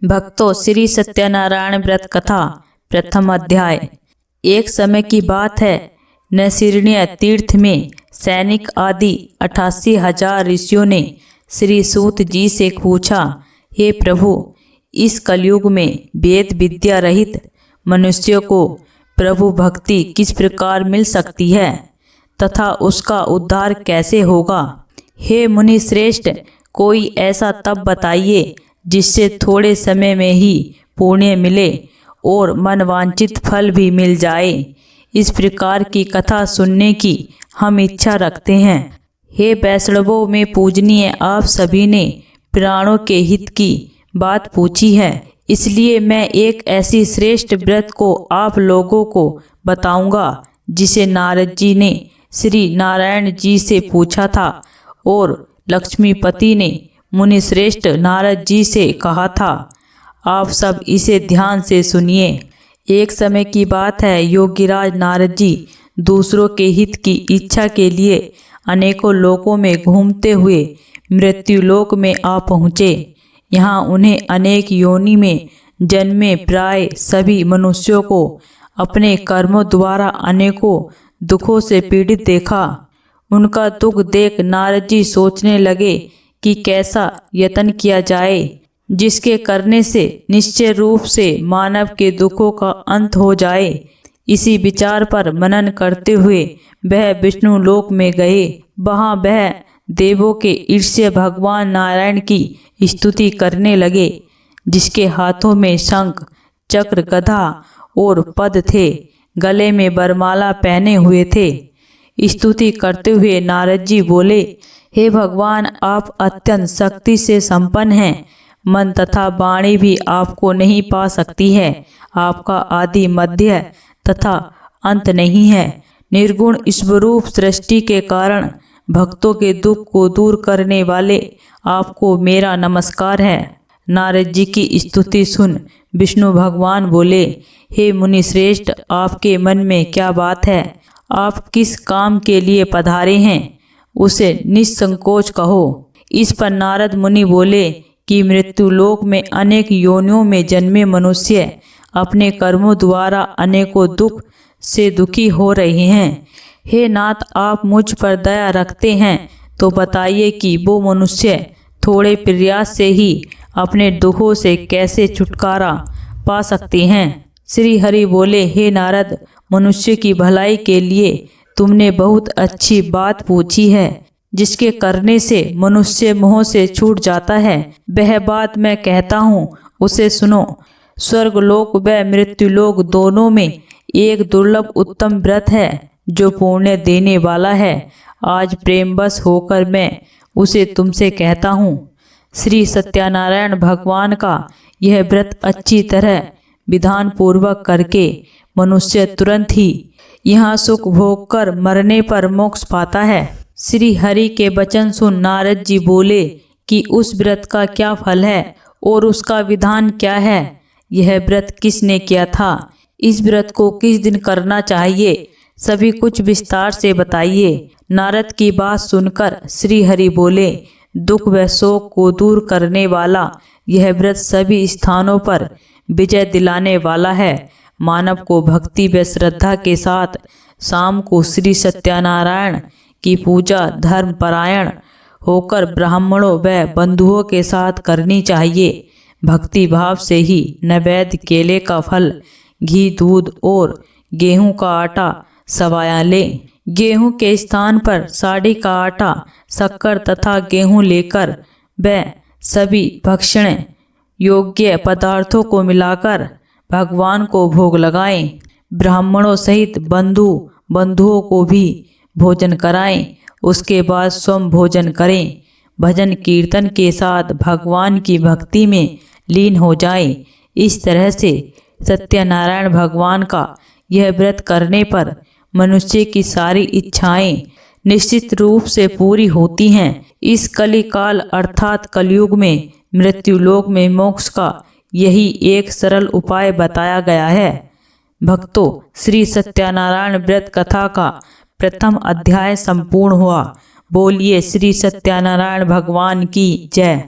भक्तों, श्री सत्यनारायण व्रत कथा प्रथम अध्याय। एक समय की बात है, नैसर्ण्य तीर्थ में सैनिक आदि 88,000 ऋषियों ने श्री सूत जी से पूछा, हे प्रभु, इस कलयुग में वेद विद्या रहित मनुष्यों को प्रभु भक्ति किस प्रकार मिल सकती है तथा उसका उद्धार कैसे होगा। हे मुनि श्रेष्ठ, कोई ऐसा तप बताइए जिससे थोड़े समय में ही पुण्य मिले और मनवांछित फल भी मिल जाए। इस प्रकार की कथा सुनने की हम इच्छा रखते हैं। हे वैष्णवों में पूजनीय, आप सभी ने प्राणों के हित की बात पूछी है, इसलिए मैं एक ऐसी श्रेष्ठ व्रत को आप लोगों को बताऊंगा जिसे नारद जी ने श्री नारायण जी से पूछा था और लक्ष्मीपति ने मुनि श्रेष्ठ नारद जी से कहा था। आप सब इसे ध्यान से सुनिए। एक समय की बात है, योगीराज नारद जी दूसरों के हित की इच्छा के लिए अनेकों लोकों में घूमते हुए मृत्युलोक में आ पहुँचे। यहाँ उन्हें अनेक योनि में जन्मे प्राय सभी मनुष्यों को अपने कर्मों द्वारा अनेकों दुखों से पीड़ित देखा। उनका दुख देख नारद जी सोचने लगे कि कैसा यत्न किया जाए जिसके करने से निश्चय रूप से मानव के दुखों का अंत हो जाए। इसी विचार पर मनन करते हुए वह विष्णु लोक में गए। वहां वह देवों के ईर्ष्य भगवान नारायण की स्तुति करने लगे, जिसके हाथों में शंख चक्र गदा और पद थे, गले में वरमाला पहने हुए थे। स्तुति करते हुए नारद जी बोले, हे भगवान, आप अत्यंत शक्ति से संपन्न हैं। मन तथा वाणी भी आपको नहीं पा सकती है। आपका आदि मध्य तथा अंत नहीं है। निर्गुण स्वरूप सृष्टि के कारण भक्तों के दुख को दूर करने वाले आपको मेरा नमस्कार है। नारद जी की स्तुति सुन विष्णु भगवान बोले, हे मुनि श्रेष्ठ, आपके मन में क्या बात है? आप किस काम के लिए पधारे हैं, उसे निसंकोच कहो। इस पर नारद मुनि बोले कि मृत्यु लोक में अनेक योनियों में जन्मे मनुष्य अपने कर्मों द्वारा अनेकों दुख से दुखी हो रहे हैं। हे नाथ, आप मुझ पर दया रखते हैं तो बताइए कि वो मनुष्य थोड़े प्रयास से ही अपने दुखों से कैसे छुटकारा पा सकते हैं। श्री हरि बोले, हे नारद, मनुष्य की भलाई के लिए तुमने बहुत अच्छी बात पूछी है, जिसके करने से मनुष्य मोह से छूट जाता है। वह बात मैं कहता हूँ, उसे सुनो। स्वर्गलोक व मृत्युलोक दोनों में एक दुर्लभ उत्तम व्रत है जो पुण्य देने वाला है। आज प्रेमवश होकर मैं उसे तुमसे कहता हूँ। श्री सत्यनारायण भगवान का यह व्रत अच्छी तरह विधान पूर्वक करके मनुष्य तुरंत ही यहाँ सुख भोग कर मरने पर मोक्ष पाता है। श्री हरि के वचन सुन नारद जी बोले कि उस व्रत का क्या फल है और उसका विधान क्या है? यह व्रत किसने किया था? इस व्रत को किस दिन करना चाहिए? सभी कुछ विस्तार से बताइए। नारद की बात सुनकर श्री हरि बोले, दुख व शोक को दूर करने वाला यह व्रत सभी स्थानों पर विजय दिलाने वाला है। मानव को भक्ति व श्रद्धा के साथ शाम को श्री सत्यनारायण की पूजा धर्म परायण होकर ब्राह्मणों व बंधुओं के साथ करनी चाहिए। भक्ति भाव से ही नैवेद्य केले का फल, घी, दूध और गेहूं का आटा सवाया लें। गेहूं के स्थान पर साड़ी का आटा, शक्कर तथा गेहूं लेकर व सभी भक्षण योग्य पदार्थों को मिलाकर भगवान को भोग लगाएं। ब्राह्मणों सहित बंधुओं को भी भोजन कराएं। उसके बाद स्वयं भोजन करें। भजन कीर्तन के साथ भगवान की भक्ति में लीन हो जाएं। इस तरह से सत्यनारायण भगवान का यह व्रत करने पर मनुष्य की सारी इच्छाएं निश्चित रूप से पूरी होती हैं। इस कलिकाल अर्थात कलयुग में मृत्युलोक में मोक्ष का यही एक सरल उपाय बताया गया है। भक्तों, श्री सत्यनारायण व्रत कथा का प्रथम अध्याय संपूर्ण हुआ। बोलिए श्री सत्यनारायण भगवान की जय।